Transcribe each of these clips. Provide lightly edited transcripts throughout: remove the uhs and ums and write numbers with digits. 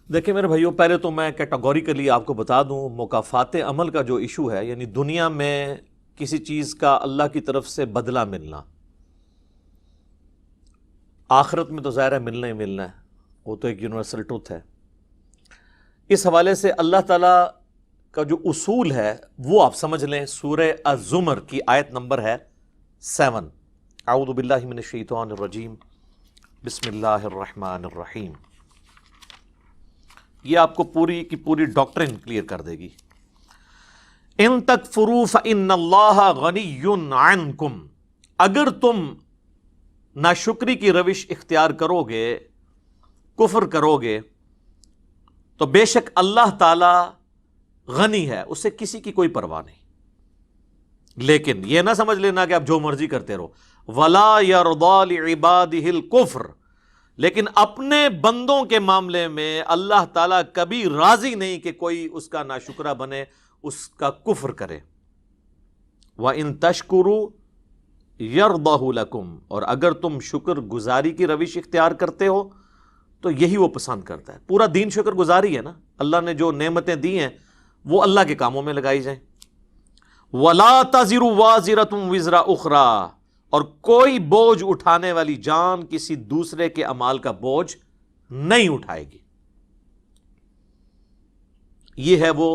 دیکھیں میرے بھائیوں، پہلے تو میں کیٹاگوریکلی آپ کو بتا دوں، مکافات عمل کا جو ایشو ہے، یعنی دنیا میں کسی چیز کا اللہ کی طرف سے بدلہ ملنا، آخرت میں تو ظاہر ہے ملنا ہی ملنا ہے، وہ تو ایک یونیورسل ٹروتھ ہے۔ اس حوالے سے اللہ تعالیٰ کا جو اصول ہے وہ آپ سمجھ لیں۔ سورہ الزمر کی آیت نمبر ہے 7۔ اعوذ باللہ من الشیطان الرجیم، بسم اللہ الرحمن الرحیم۔ یہ آپ کو پوری کی پوری ڈاکٹرن کلیئر کر دے گی۔ ان تکفروا فإن اللہ غنی عنکم، اگر تم ناشکری کی روش اختیار کرو گے، کفر کرو گے، تو بے شک اللہ تعالی غنی ہے، اسے کسی کی کوئی پرواہ نہیں۔ لیکن یہ نہ سمجھ لینا کہ آپ جو مرضی کرتے رہو۔ ولا یرضی لعبادہ الکفر، لیکن اپنے بندوں کے معاملے میں اللہ تعالیٰ کبھی راضی نہیں کہ کوئی اس کا ناشکرہ بنے، اس کا کفر کرے۔ وَإِن تَشْكُرُوا يَرْضَهُ لَكُمْ، اور اگر تم شکر گزاری کی روش اختیار کرتے ہو تو یہی وہ پسند کرتا ہے۔ پورا دین شکر گزاری ہے نا، اللہ نے جو نعمتیں دی ہیں وہ اللہ کے کاموں میں لگائی جائیں۔ وَلَا تَزِرُ وَازِرَةٌ وِزْرَ أُخْرَى، اور کوئی بوجھ اٹھانے والی جان کسی دوسرے کے اعمال کا بوجھ نہیں اٹھائے گی۔ یہ ہے وہ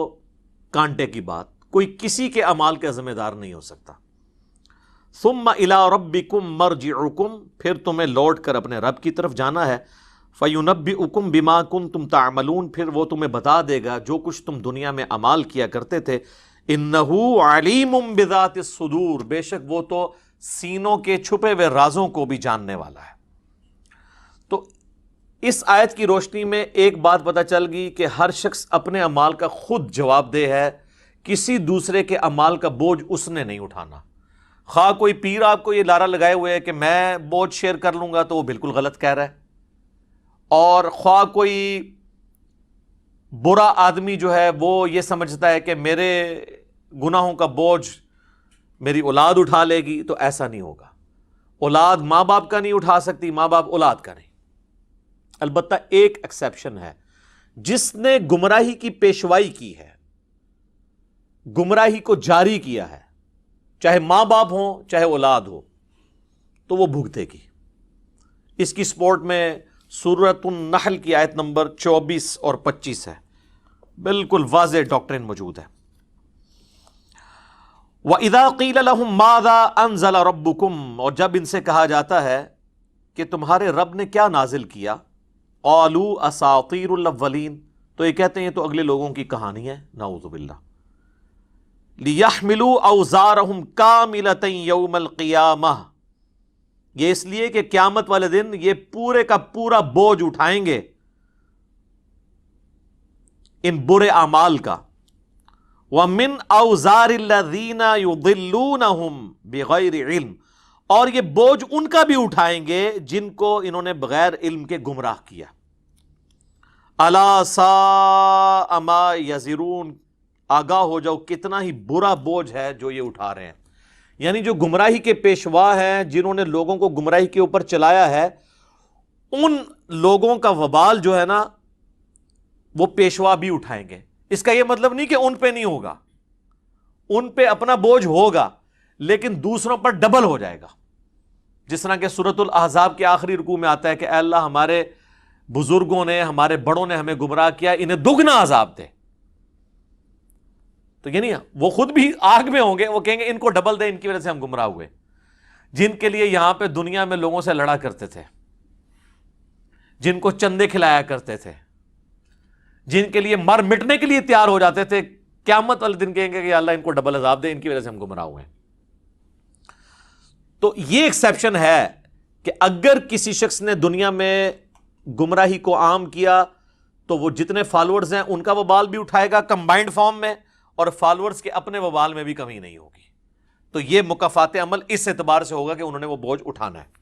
کانٹے کی بات، کوئی کسی کے اعمال کا ذمہ دار نہیں ہو سکتا۔ ثُمَّ إِلَىٰ رَبِّكُمْ مَرْجِعُكُمْ، پھر تمہیں لوٹ کر اپنے رب کی طرف جانا ہے۔ فَيُنَبِّئُكُمْ بِمَا كُنتُمْ تَعْمَلُونَ، پھر وہ تمہیں بتا دے گا جو کچھ تم دنیا میں اعمال کیا کرتے تھے۔ إِنَّهُ عَلِيمٌ بِذَاتِ الصُّدُورِ، بے شک وہ تو سینوں کے چھپے ہوئے رازوں کو بھی جاننے والا ہے۔ تو اس آیت کی روشنی میں ایک بات پتہ چل گئی کہ ہر شخص اپنے اعمال کا خود جواب دہ ہے، کسی دوسرے کے اعمال کا بوجھ اس نے نہیں اٹھانا۔ خواہ کوئی پیر آپ کو یہ لارا لگائے ہوئے ہے کہ میں بوجھ شیئر کر لوں گا، تو وہ بالکل غلط کہہ رہا ہے، اور خواہ کوئی برا آدمی جو ہے وہ یہ سمجھتا ہے کہ میرے گناہوں کا بوجھ میری اولاد اٹھا لے گی، تو ایسا نہیں ہوگا۔ اولاد ماں باپ کا نہیں اٹھا سکتی، ماں باپ اولاد کا نہیں۔ البتہ ایک ایکسیپشن ہے، جس نے گمراہی کی پیشوائی کی ہے، گمراہی کو جاری کیا ہے، چاہے ماں باپ ہوں چاہے اولاد ہو، تو وہ بھگتے گی۔ اس کی سپورٹ میں سورۃ النحل کی آیت نمبر 24 اور 25 ہے، بالکل واضح ڈاکٹرن موجود ہے۔ وَإِذَا قِيلَ لَهُم مَاذَا أَنزَلَ رَبُّكُمْ، اور جب ان سے کہا جاتا ہے کہ تمہارے رب نے کیا نازل کیا، قَالُوا أَسَاطِيرُ الْأَوَّلِينَ، تو یہ کہتے ہیں تو اگلے لوگوں کی کہانی ہے، نعوذ باللہ۔ لِيَحْمِلُوا أَوْزَارَهُمْ كَامِلَةً يَوْمَ الْقِيَامَةِ، یہ اس لیے کہ قیامت والے دن یہ پورے کا پورا بوجھ اٹھائیں گے ان برے اعمال کا۔ وَمِنْ أَوْزَارِ الَّذِينَ يُضِلُّونَهُمْ بِغَيْرِ عِلْمٍ، اور یہ بوجھ ان کا بھی اٹھائیں گے جن کو انہوں نے بغیر علم کے گمراہ کیا۔ أَلَا سَاءَ مَا يَزِرُونَ، آگاہ ہو جاؤ کتنا ہی برا بوجھ ہے جو یہ اٹھا رہے ہیں۔ یعنی جو گمراہی کے پیشوا ہیں، جنہوں نے لوگوں کو گمراہی کے اوپر چلایا ہے، ان لوگوں کا وبال جو ہے نا وہ پیشوا بھی اٹھائیں گے۔ اس کا یہ مطلب نہیں کہ ان پہ نہیں ہوگا، ان پہ اپنا بوجھ ہوگا، لیکن دوسروں پر ڈبل ہو جائے گا۔ جس طرح کہ سورۃ الاحزاب کے آخری رکوع میں آتا ہے کہ اے اللہ، ہمارے بزرگوں نے، ہمارے بڑوں نے ہمیں گمراہ کیا، انہیں دگنا عذاب دے۔ تو یعنی وہ خود بھی آگ میں ہوں گے، وہ کہیں گے ان کو ڈبل دے، ان کی وجہ سے ہم گمراہ ہوئے۔ جن کے لیے یہاں پہ دنیا میں لوگوں سے لڑا کرتے تھے، جن کو چندے کھلایا کرتے تھے، جن کے لیے مر مٹنے کے لیے تیار ہو جاتے تھے، قیامت والے دن کہیں گے کہ اللہ ان کو ڈبل عذاب دے، ان کی وجہ سے ہم گمراہ ہوئے۔ تو یہ ایکسیپشن ہے کہ اگر کسی شخص نے دنیا میں گمراہی کو عام کیا تو وہ جتنے فالوورز ہیں ان کا وبال بھی اٹھائے گا کمبائنڈ فارم میں، اور فالوورز کے اپنے وبال میں بھی کمی نہیں ہوگی۔ تو یہ مکافات عمل اس اعتبار سے ہوگا کہ انہوں نے وہ بوجھ اٹھانا ہے۔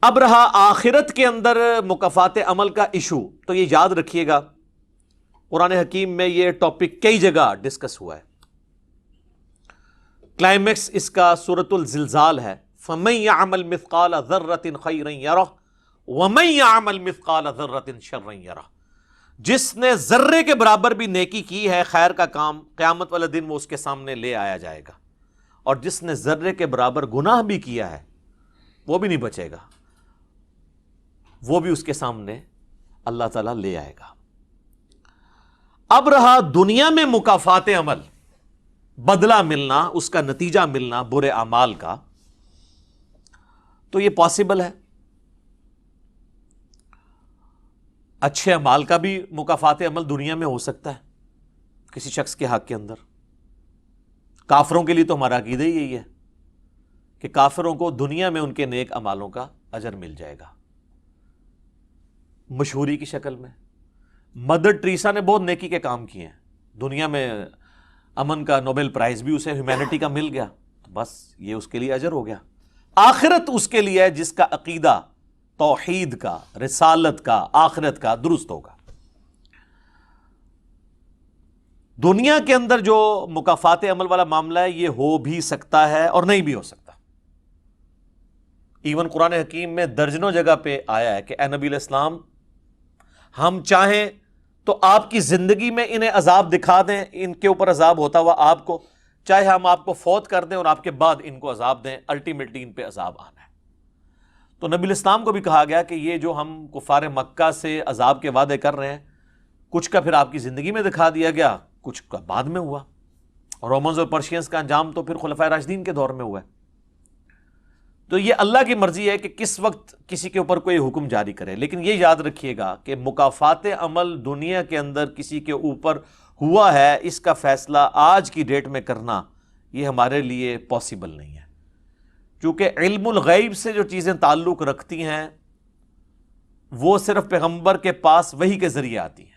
اب رہا آخرت کے اندر مکافات عمل کا ایشو، تو یہ یاد رکھیے گا قرآن حکیم میں یہ ٹاپک کئی جگہ ڈسکس ہوا ہے۔ کلائمیکس اس کا سورۃ الزلزال ہے، فَمَن يَعْمَلْ مِثْقَالَ ذَرَّةٍ خَيْرًا يَرَهُ وَمَن يَعْمَلْ مِثْقَالَ ذَرَّةٍ شَرًّا يَرَهُ، جس نے ذرے کے برابر بھی نیکی کی ہے خیر کا کام، قیامت والے دن وہ اس کے سامنے لے آیا جائے گا، اور جس نے ذرے کے برابر گناہ بھی کیا ہے وہ بھی نہیں بچے گا، وہ بھی اس کے سامنے اللہ تعالیٰ لے آئے گا۔ اب رہا دنیا میں مکافات عمل، بدلہ ملنا، اس کا نتیجہ ملنا برے اعمال کا، تو یہ پاسبل ہے۔ اچھے اعمال کا بھی مکافات عمل دنیا میں ہو سکتا ہے کسی شخص کے حق کے اندر۔ کافروں کے لیے تو ہمارا عقیدہ ہی یہی ہے کہ کافروں کو دنیا میں ان کے نیک اعمالوں کا اجر مل جائے گا، مشہوری کی شکل میں۔ مدر ٹریسا نے بہت نیکی کے کام کیے ہیں، دنیا میں امن کا نوبل پرائز بھی اسے ہیومینٹی کا مل گیا، تو بس یہ اس کے لیے اجر ہو گیا۔ آخرت اس کے لیے ہے جس کا عقیدہ توحید کا، رسالت کا، آخرت کا درست ہوگا۔ دنیا کے اندر جو مکافات عمل والا معاملہ ہے یہ ہو بھی سکتا ہے اور نہیں بھی ہو سکتا۔ ایون قرآن حکیم میں درجنوں جگہ پہ آیا ہے کہ اے نبی علیہ السلام، ہم چاہیں تو آپ کی زندگی میں انہیں عذاب دکھا دیں، ان کے اوپر عذاب ہوتا ہوا آپ کو، چاہے ہم آپ کو فوت کر دیں اور آپ کے بعد ان کو عذاب دیں، الٹیمیٹلی ان پہ عذاب آنا ہے۔ تو نبی علیہ السلام کو بھی کہا گیا کہ یہ جو ہم کفار مکہ سے عذاب کے وعدے کر رہے ہیں، کچھ کا پھر آپ کی زندگی میں دکھا دیا گیا، کچھ کا بعد میں ہوا، اور رومنز اور پرشینز کا انجام تو پھر خلفائے راشدین کے دور میں ہوا ہے۔ تو یہ اللہ کی مرضی ہے کہ کس وقت کسی کے اوپر کوئی حکم جاری کرے، لیکن یہ یاد رکھیے گا کہ مکافات عمل دنیا کے اندر کسی کے اوپر ہوا ہے، اس کا فیصلہ آج کی ڈیٹ میں کرنا یہ ہمارے لیے پاسبل نہیں ہے، چونکہ علم الغیب سے جو چیزیں تعلق رکھتی ہیں وہ صرف پیغمبر کے پاس وحی کے ذریعے آتی ہیں۔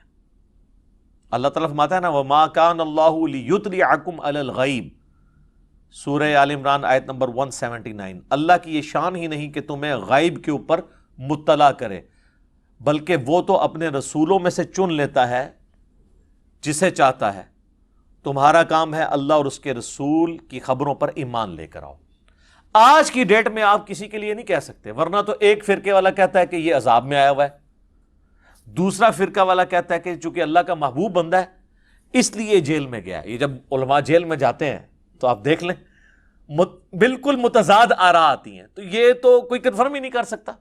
اللہ تعالیٰ فرماتا ہے نا وَمَا كَانَ اللَّهُ لِيُطْلِعَكُمْ عَلَى الْغَيْبِ، سورہ آل عمران آیت نمبر 179۔ اللہ کی یہ شان ہی نہیں کہ تمہیں غیب کے اوپر مطلع کرے، بلکہ وہ تو اپنے رسولوں میں سے چن لیتا ہے جسے چاہتا ہے۔ تمہارا کام ہے اللہ اور اس کے رسول کی خبروں پر ایمان لے کر آؤ۔ آج کی ڈیٹ میں آپ کسی کے لیے نہیں کہہ سکتے، ورنہ تو ایک فرقے والا کہتا ہے کہ یہ عذاب میں آیا ہوا ہے، دوسرا فرقہ والا کہتا ہے کہ چونکہ اللہ کا محبوب بندہ ہے اس لیے جیل میں گیا۔ یہ جب علماء جیل میں جاتے ہیں تو آپ دیکھ لیں بالکل متضاد آراء آتی ہیں، تو یہ تو کوئی کنفرم ہی نہیں کر سکتا۔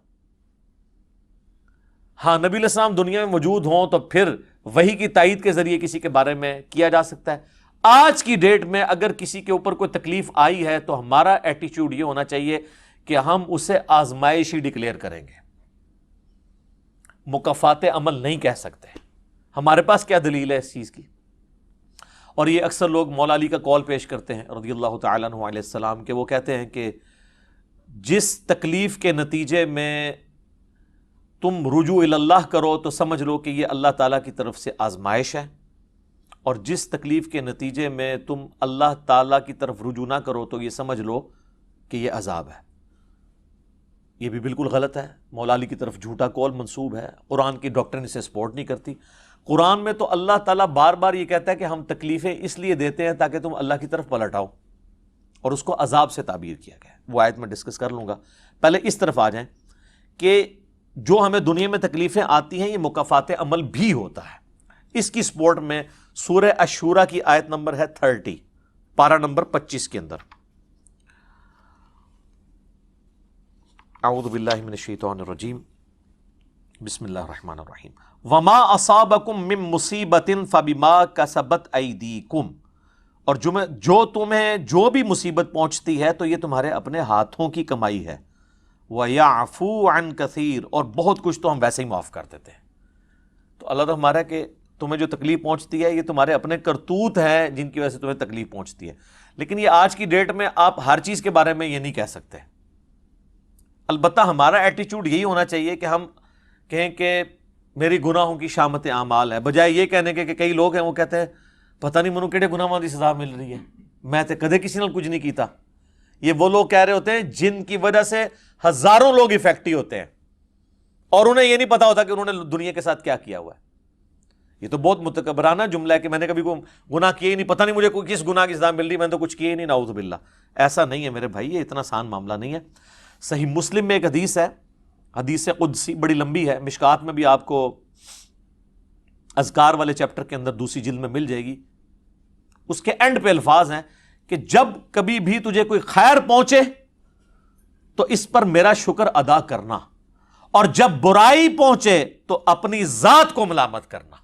ہاں نبی علیہ السلام دنیا میں موجود ہوں تو پھر وحی کی تائید کے ذریعے کسی کے بارے میں کیا جا سکتا ہے۔ آج کی ڈیٹ میں اگر کسی کے اوپر کوئی تکلیف آئی ہے تو ہمارا ایٹیچیوڈ یہ ہونا چاہیے کہ ہم اسے آزمائشی ڈکلیئر کریں گے، مکافات عمل نہیں کہہ سکتے۔ ہمارے پاس کیا دلیل ہے اس چیز کی؟ اور یہ اکثر لوگ مولا علی کا قول پیش کرتے ہیں رضی اللہ تعالیٰ عنہ علیہ السلام، کہ وہ کہتے ہیں کہ جس تکلیف کے نتیجے میں تم رجوع اللہ کرو تو سمجھ لو کہ یہ اللہ تعالیٰ کی طرف سے آزمائش ہے، اور جس تکلیف کے نتیجے میں تم اللہ تعالیٰ کی طرف رجوع نہ کرو تو یہ سمجھ لو کہ یہ عذاب ہے۔ یہ بھی بالکل غلط ہے، مولا علی کی طرف جھوٹا قول منسوب ہے، قرآن کی ڈاکٹرن اسے سپورٹ نہیں کرتی۔ قرآن میں تو اللہ تعالیٰ بار بار یہ کہتا ہے کہ ہم تکلیفیں اس لیے دیتے ہیں تاکہ تم اللہ کی طرف پلٹ آؤ، اور اس کو عذاب سے تعبیر کیا گیا ہے۔ وہ آیت میں ڈسکس کر لوں گا، پہلے اس طرف آ جائیں کہ جو ہمیں دنیا میں تکلیفیں آتی ہیں یہ مکافات عمل بھی ہوتا ہے۔ اس کی سپورٹ میں سورہ الشورى کی آیت نمبر ہے 30، پارہ نمبر 25 کے اندر، اعوذ باللہ من الشیطان الرجیم، بسم اللہ الرحمن الرحیم، وما اصابکم من مصیبت فبما کسبت ایدیکم، اور جو تمہیں جو بھی مصیبت پہنچتی ہے تو یہ تمہارے اپنے ہاتھوں کی کمائی ہے، وَيَعْفُو عَنْ كَثِيرٍ، اور بہت کچھ تو ہم ویسے ہی معاف کر دیتے ہیں۔ تو اللہ تو ہمارا کہ تمہیں جو تکلیف پہنچتی ہے یہ تمہارے اپنے کرتوت ہیں جن کی وجہ سے تمہیں تکلیف پہنچتی ہے، لیکن یہ آج کی ڈیٹ میں آپ ہر چیز کے بارے میں یہ نہیں کہہ سکتے۔ البتہ ہمارا ایٹیچیوڈ یہی ہونا چاہیے کہ ہم کہیں کہ میری گناہوں کی شامت اعمال ہے، بجائے یہ کہنے کے کہ کئی لوگ ہیں وہ کہتے ہیں پتہ نہیں منو کیڑے گناہاں دی سزا مل رہی ہے، میں تے کدے کسی نال کچھ نہیں کیتا۔ یہ وہ لوگ کہہ رہے ہوتے ہیں جن کی وجہ سے ہزاروں لوگ افیکٹ ہوتے ہیں، اور انہیں یہ نہیں پتا ہوتا کہ انہوں نے دنیا کے ساتھ کیا کیا ہوا ہے۔ یہ تو بہت متکبرانہ جملہ ہے کہ میں نے کبھی کوئی گناہ کیا ہی نہیں، پتہ نہیں مجھے کوئی کس گناہ کی سزا مل رہی، میں نے تو کچھ کیا ہی نہیں، نعوذ باللہ۔ ایسا نہیں ہے میرے بھائی، یہ اتنا آسان معاملہ نہیں ہے۔ صحیح مسلم میں ایک حدیث ہے، حدیث قدسی بڑی لمبی ہے، مشکات میں بھی آپ کو اذکار والے چیپٹر کے اندر دوسری جلد میں مل جائے گی. اس کے اینڈ پہ الفاظ ہیں کہ جب کبھی بھی تجھے کوئی خیر پہنچے تو اس پر میرا شکر ادا کرنا، اور جب برائی پہنچے تو اپنی ذات کو ملامت کرنا.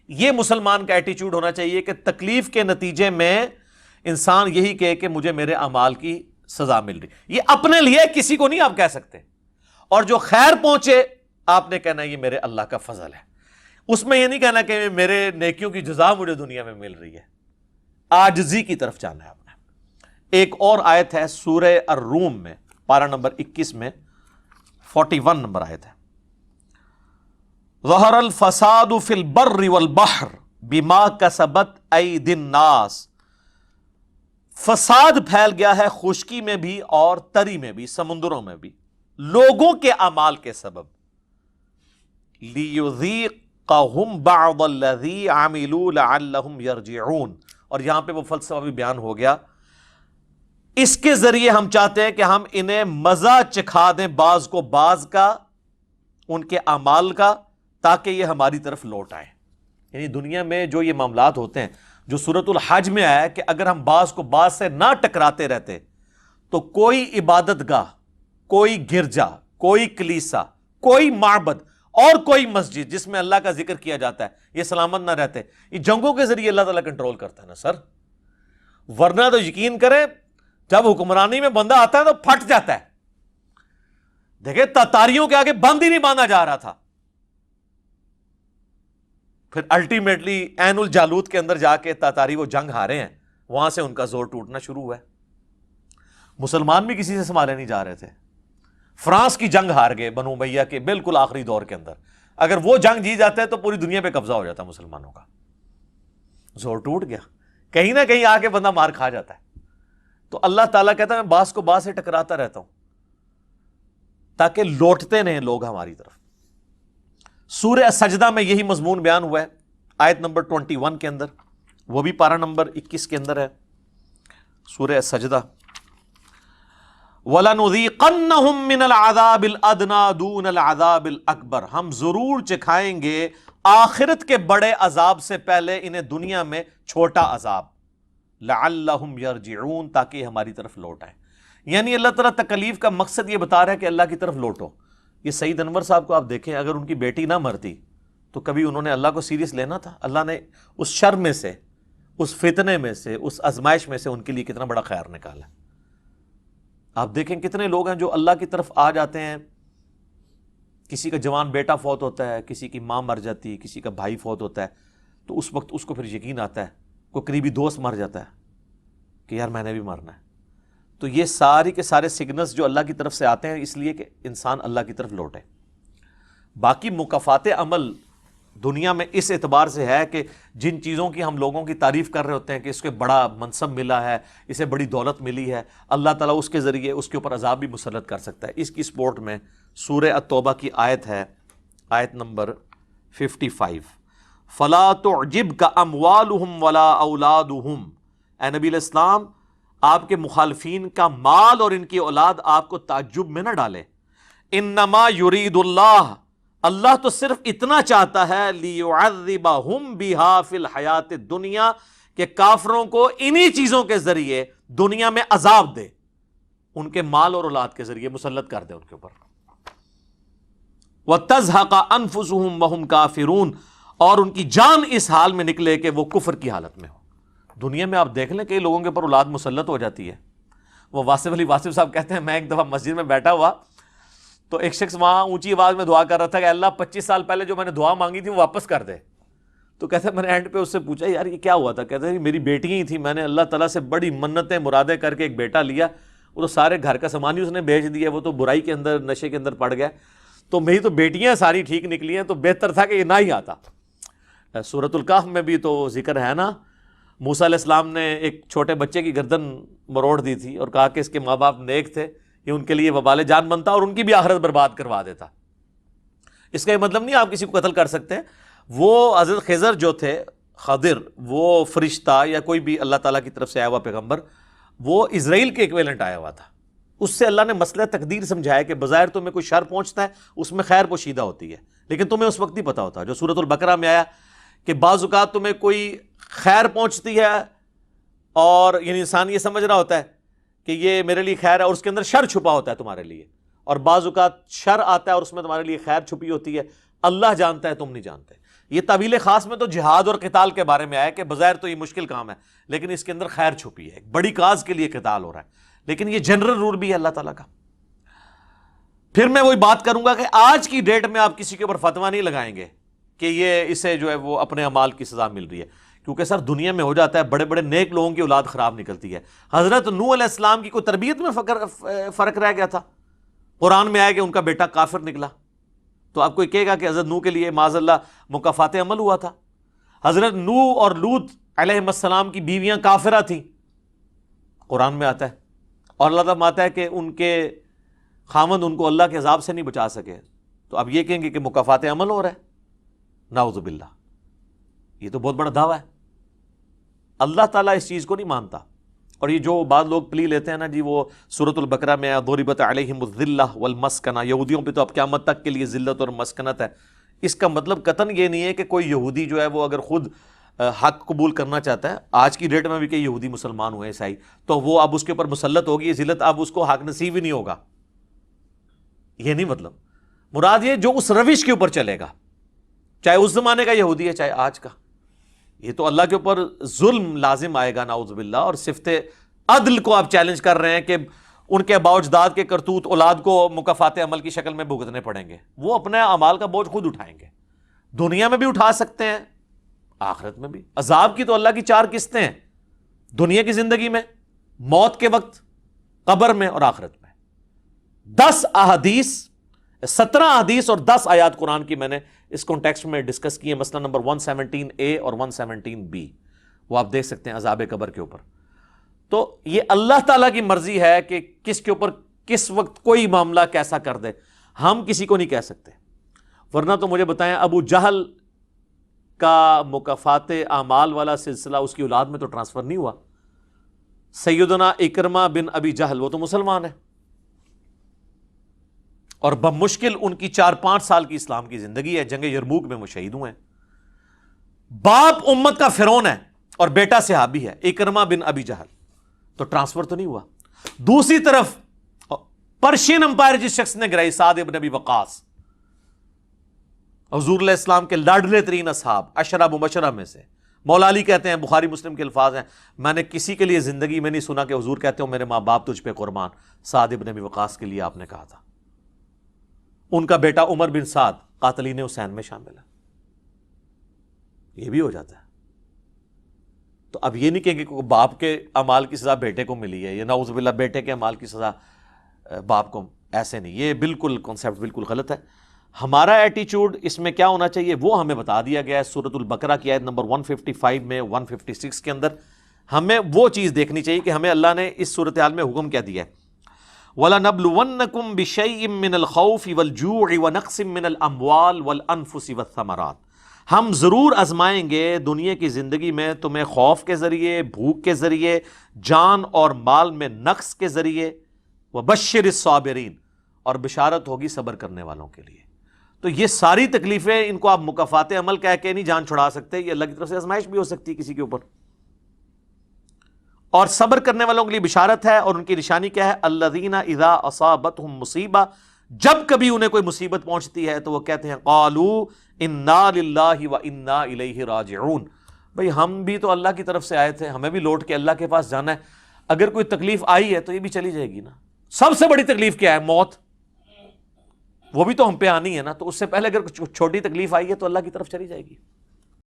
یہ مسلمان کا ایٹیچیوڈ ہونا چاہیے کہ تکلیف کے نتیجے میں انسان یہی کہے کہ مجھے میرے اعمال کی سزا مل رہی. یہ اپنے لیے، کسی کو نہیں آپ کہہ سکتے. اور جو خیر پہنچے آپ نے کہنا یہ میرے اللہ کا فضل ہے. اس میں یہ نہیں کہنا کہ میرے نیکیوں کی جزا مجھے دنیا میں مل رہی ہے. عاجزی کی طرف جانا ہے آپ نے. ایک اور آیت ہے سورہ الروم میں، پارہ نمبر 21 میں 41 نمبر آیت ہے. ظہر الفساد فی البر والبحر بما کسبت ایدی الناس. فساد پھیل گیا ہے خشکی میں بھی اور تری میں بھی، سمندروں میں بھی، لوگوں کے اعمال کے سبب. لیذیقہم بعض الذی عملوا لعلہم یرجعون. اور یہاں پہ وہ فلسفہ بھی بیان ہو گیا. اس کے ذریعے ہم چاہتے ہیں کہ ہم انہیں مزہ چکھا دیں بعض کو بعض کا، ان کے اعمال کا، تاکہ یہ ہماری طرف لوٹ آئے. یعنی دنیا میں جو یہ معاملات ہوتے ہیں، جو سورۃ الحج میں آیا ہے کہ اگر ہم بعض کو بعض سے نہ ٹکراتے رہتے تو کوئی عبادت گاہ، کوئی گرجا، کوئی کلیسا، کوئی معبد اور کوئی مسجد جس میں اللہ کا ذکر کیا جاتا ہے یہ سلامت نہ رہتے. یہ جنگوں کے ذریعے اللہ تعالیٰ کنٹرول کرتا ہے نا سر. ورنہ تو یقین کریں جب حکمرانی میں بندہ آتا ہے تو پھٹ جاتا ہے. دیکھیں تاتاریوں کے آگے بند ہی نہیں باندھا جا رہا تھا، پھر الٹیمیٹلی عین الجالوت کے اندر جا کے تاتاری وہ جنگ ہارے ہیں، وہاں سے ان کا زور ٹوٹنا شروع ہوا ہے. مسلمان بھی کسی سے سنبھالے نہیں جا رہے تھے. فرانس کی جنگ ہار گئے بنو امیہ کے بالکل آخری دور کے اندر. اگر وہ جنگ جی جاتے تو پوری دنیا پہ قبضہ ہو جاتا مسلمانوں کا. زور ٹوٹ گیا، کہیں نہ کہیں آ کے بندہ مار کھا جاتا ہے. تو اللہ تعالیٰ کہتا ہے میں بعض کو بعض سے ٹکراتا رہتا ہوں تاکہ لوٹتے نہیں لوگ ہماری طرف. سورہ سجدہ میں یہی مضمون بیان ہوا ہے آیت نمبر 21 کے اندر، وہ بھی پارہ نمبر 21 کے اندر ہے. سورہ سجدہ وَلَنُذِيقَنَّهُم مِّنَ الْعَذَابِ الْأَدْنَىٰ دُونَ الْعَذَابِ الْأَكْبَرِ. ہم ضرور چکھائیں گے آخرت کے بڑے عذاب سے پہلے انہیں دنیا میں چھوٹا عذاب. لَعَلَّهُمْ يَرْجِعُونَ، تاکہ یہ ہماری طرف لوٹ آئیں. یعنی اللہ تعالیٰ تکلیف کا مقصد یہ بتا رہا ہے کہ اللہ کی طرف لوٹو. یہ سعید انور صاحب کو آپ دیکھیں، اگر ان کی بیٹی نہ مرتی تو کبھی انہوں نے اللہ کو سیریس لینا تھا؟ اللہ نے اس شر میں سے، اس فتنے میں سے، اس آزمائش میں سے ان کے لیے کتنا بڑا خیر نکالا. آپ دیکھیں کتنے لوگ ہیں جو اللہ کی طرف آ جاتے ہیں. کسی کا جوان بیٹا فوت ہوتا ہے، کسی کی ماں مر جاتی ہے، کسی کا بھائی فوت ہوتا ہے، تو اس وقت اس کو پھر یقین آتا ہے. کوئی قریبی دوست مر جاتا ہے کہ یار میں نے بھی مرنا ہے. تو یہ سارے کے سارے سگنلز جو اللہ کی طرف سے آتے ہیں اس لیے کہ انسان اللہ کی طرف لوٹے. باقی مکافات عمل دنیا میں اس اعتبار سے ہے کہ جن چیزوں کی ہم لوگوں کی تعریف کر رہے ہوتے ہیں کہ اس کے بڑا منصب ملا ہے، اسے بڑی دولت ملی ہے، اللہ تعالیٰ اس کے ذریعے اس کے اوپر عذاب بھی مسلط کر سکتا ہے. اس کی سپورٹ میں سورہ التوبہ کی آیت ہے، آیت نمبر 55. فَلَا تُعْجِبْكَ أَمْوَالُهُمْ وَلَا أَوْلَادُهُمْ. اے نبی علیہ السلام، آپ کے مخالفین کا مال اور ان کی اولاد آپ کو تعجب میں نہ ڈالے. انما یرید اللہ، اللہ تو صرف اتنا چاہتا ہے لیعذبہم بہا فی الحیات الدنیا، کہ کافروں کو انہی چیزوں کے ذریعے دنیا میں عذاب دے، ان کے مال اور اولاد کے ذریعے مسلط کر دے ان کے اوپر. وتزہق انفسہم وہم کافرون، اور ان کی جان اس حال میں نکلے کہ وہ کفر کی حالت میں ہو. دنیا میں آپ دیکھ لیں کئی لوگوں کے اوپر اولاد مسلط ہو جاتی ہے. وہ واصف علی واصف صاحب کہتے ہیں میں ایک دفعہ مسجد میں بیٹھا ہوا تو ایک شخص وہاں اونچی آواز میں دعا کر رہا تھا کہ اللہ 25 سال پہلے جو میں نے دعا مانگی تھی وہ واپس کر دے. تو کہتے ہیں میں نے اینڈ پہ اس سے پوچھا یار یہ کیا ہوا تھا؟ کہتے ہیں میری بیٹیاں ہی تھیں، میں نے اللہ تعالیٰ سے بڑی منتیں مرادیں کر کے ایک بیٹا لیا، وہ تو سارے گھر کا سامان ہی اس نے بیچ دیا، وہ تو برائی کے اندر نشے کے اندر پڑ گیا، تو میری تو بیٹیاں ساری ٹھیک نکلی ہیں، تو بہتر تھا کہ یہ نہ ہی آتا. سورۃ الکہف میں بھی تو ذکر ہے نا، موسیٰ علیہ السلام نے ایک چھوٹے بچے کی گردن مروڑ دی تھی اور کہا کہ اس کے ماں باپ نیک تھے، یہ ان کے لیے وبال جان بنتا اور ان کی بھی آخرت برباد کروا دیتا. اس کا یہ مطلب نہیں آپ کسی کو قتل کر سکتے. وہ حضرت خضر جو تھے، خضر وہ فرشتہ یا کوئی بھی اللہ تعالیٰ کی طرف سے آیا ہوا پیغمبر، وہ اسرائیل کے ایکویلنٹ آیا ہوا تھا. اس سے اللہ نے مسئلہ تقدیر سمجھایا کہ بظاہر تمہیں کوئی شر پہنچتا ہے اس میں خیر پوشیدہ ہوتی ہے، لیکن تمہیں اس وقت نہیں پتا ہوتا، جو سورۃ البقرہ میں آیا کہ بعض اوقات تمہیں کوئی خیر پہنچتی ہے اور یعنی انسان یہ سمجھ رہا ہوتا ہے کہ یہ میرے لیے خیر ہے اور اس کے اندر شر چھپا ہوتا ہے تمہارے لیے، اور بعض اوقات شر آتا ہے اور اس میں تمہارے لیے خیر چھپی ہوتی ہے، اللہ جانتا ہے تم نہیں جانتے۔ یہ تعویل خاص میں تو جہاد اور قتال کے بارے میں آیا کہ بظاہر تو یہ مشکل کام ہے لیکن اس کے اندر خیر چھپی ہے، ایک بڑی کاز کے لیے قتال ہو رہا ہے، لیکن یہ جنرل رول بھی ہے اللہ تعالیٰ کا۔ پھر میں وہی بات کروں گا کہ آج کی ڈیٹ میں آپ کسی کے اوپر فتویٰ نہیں لگائیں گے کہ یہ اسے جو ہے وہ اپنے اعمال کی سزا مل رہی ہے، کیونکہ سر دنیا میں ہو جاتا ہے، بڑے بڑے نیک لوگوں کی اولاد خراب نکلتی ہے۔ حضرت نوح علیہ السلام کی کوئی تربیت میں فرق رہ گیا تھا؟ قرآن میں آیا کہ ان کا بیٹا کافر نکلا، تو آپ کوئی کہے گا کہ حضرت نوح کے لیے معاذ اللہ مکافات عمل ہوا تھا؟ حضرت نوح اور لوط علیہ السلام کی بیویاں کافرہ تھیں، قرآن میں آتا ہے، اور اللہ تعالیٰ آتا ہے کہ ان کے خاوند ان کو اللہ کے عذاب سے نہیں بچا سکے، تو اب یہ کہیں گے کہ مکافات عمل ہو رہا ہے؟ نعوذ باللہ، یہ تو بہت بڑا دعویٰ ہے۔ اللہ تعالیٰ اس چیز کو نہیں مانتا، اور یہ جو بعض لوگ پلی لیتے ہیں نا جی، وہ سورۃ البقرہ میں ضربت علیہم الذلہ والمسکنہ، یہودیوں پہ تو اب قیامت تک کے لیے ذلت اور مسکنت ہے، اس کا مطلب قطعاً یہ نہیں ہے کہ کوئی یہودی جو ہے وہ اگر خود حق قبول کرنا چاہتا ہے، آج کی ڈیٹ میں بھی کئی یہودی مسلمان ہوئے عیسائی، تو وہ اب اس کے اوپر مسلط ہوگی یہ ذلت، اب اس کو حق نصیب ہی نہیں ہوگا، یہ نہیں مطلب، مراد یہ جو اس روش کے اوپر چلے گا، چاہے اس زمانے کا یہودی ہے چاہے آج کا، یہ تو اللہ کے اوپر ظلم لازم آئے گا نعوذ باللہ۔ اور صفت عدل کو آپ چیلنج کر رہے ہیں کہ ان کے آباء و اجداد کے کرتوت اولاد کو مکافات عمل کی شکل میں بھگتنے پڑیں گے، وہ اپنے اعمال کا بوجھ خود اٹھائیں گے، دنیا میں بھی اٹھا سکتے ہیں آخرت میں بھی۔ عذاب کی تو اللہ کی 4 قسطیں ہیں، دنیا کی زندگی میں، موت کے وقت، قبر میں اور آخرت میں۔ 10 احادیث، 17 احادیث اور 10 آیات قرآن کی میں نے اس کانٹیکسٹ میں ڈسکس کی ہے، مسئلہ نمبر 117A اور 117B، وہ آپ دیکھ سکتے ہیں عذاب قبر کے اوپر۔ تو یہ اللہ تعالیٰ کی مرضی ہے کہ کس کے اوپر کس وقت کوئی معاملہ کیسا کر دے، ہم کسی کو نہیں کہہ سکتے۔ ورنہ تو مجھے بتائیں، ابو جہل کا مکافات اعمال والا سلسلہ اس کی اولاد میں تو ٹرانسفر نہیں ہوا۔ سیدنا اکرمہ بن ابی جہل وہ تو مسلمان ہے، اور بمشکل ان کی 4-5 سال کی اسلام کی زندگی ہے، جنگ یرموک میں وہ شہید ہوئے ہیں۔ باپ امت کا فرعون ہے اور بیٹا صحابی ہے اکرمہ بن ابی جہل، تو ٹرانسفر تو نہیں ہوا۔ دوسری طرف پرشین امپائر جس شخص نے گرائی، سعد ابن ابی وقاص، حضور علیہ السلام کے لاڈلے ترین اصحاب، 10 مبشرہ میں سے۔ مولا علی کہتے ہیں، بخاری مسلم کے الفاظ ہیں، میں نے کسی کے لیے زندگی میں نہیں سنا کہ حضور کہتے ہو میرے ماں باپ تجھ پہ قربان، سعد ابن ابی وقاص کے لیے آپ نے کہا تھا۔ ان کا بیٹا عمر بن سعد قاتلین حسین میں شامل ہے، یہ بھی ہو جاتا ہے۔ تو اب یہ نہیں کہیں کہ باپ کے اعمال کی سزا بیٹے کو ملی ہے، یا نعوذ باللہ بیٹے کے اعمال کی سزا باپ کو، ایسے نہیں، یہ بالکل کانسیپٹ بالکل غلط ہے۔ ہمارا ایٹیچیوڈ اس میں کیا ہونا چاہیے وہ ہمیں بتا دیا گیا ہے سورۃ البقرہ کی آیت نمبر 155 میں، 156 کے اندر۔ ہمیں وہ چیز دیکھنی چاہیے کہ ہمیں اللہ نے اس صورتحال میں حکم کیا دیا ہے، وَلَنَبْلُوَنَّكُمْ بِشَيْءٍ مِّنَ الْخَوْفِ وَالْجُوعِ وَنَقْصٍ مِّنَ الْأَمْوَالِ وَالْأَنفُسِ وَالثَّمَرَاتِ، ہم ضرور آزمائیں گے دنیا کی زندگی میں تمہیں خوف کے ذریعے، بھوک کے ذریعے، جان اور مال میں نقص کے ذریعے، وَبَشِّرِ الصَّابِرِينَ، اور بشارت ہوگی صبر کرنے والوں کے لیے۔ تو یہ ساری تکلیفیں، ان کو آپ مکافات عمل کہہ کے نہیں جان چھڑا سکتے، یہ اللہ کی طرف سے آزمائش بھی ہو سکتی ہے کسی کے اوپر۔ اور صبر کرنے والوں کے لیے بشارت ہے، اور ان کی نشانی کیا ہے؟ الذین اذا اصابتهم مصیبہ، جب کبھی انہیں کوئی مصیبت پہنچتی ہے تو وہ کہتے ہیں قالوا انا للہ وانا الیہ راجعون، بھئی ہم بھی تو اللہ کی طرف سے آئے تھے، ہمیں بھی لوٹ کے اللہ کے پاس جانا ہے، اگر کوئی تکلیف آئی ہے تو یہ بھی چلی جائے گی نا۔ سب سے بڑی تکلیف کیا ہے؟ موت، وہ بھی تو ہم پہ آنی ہے نا، تو اس سے پہلے اگر کچھ چھوٹی تکلیف آئی ہے تو اللہ کی طرف چلی جائے گی۔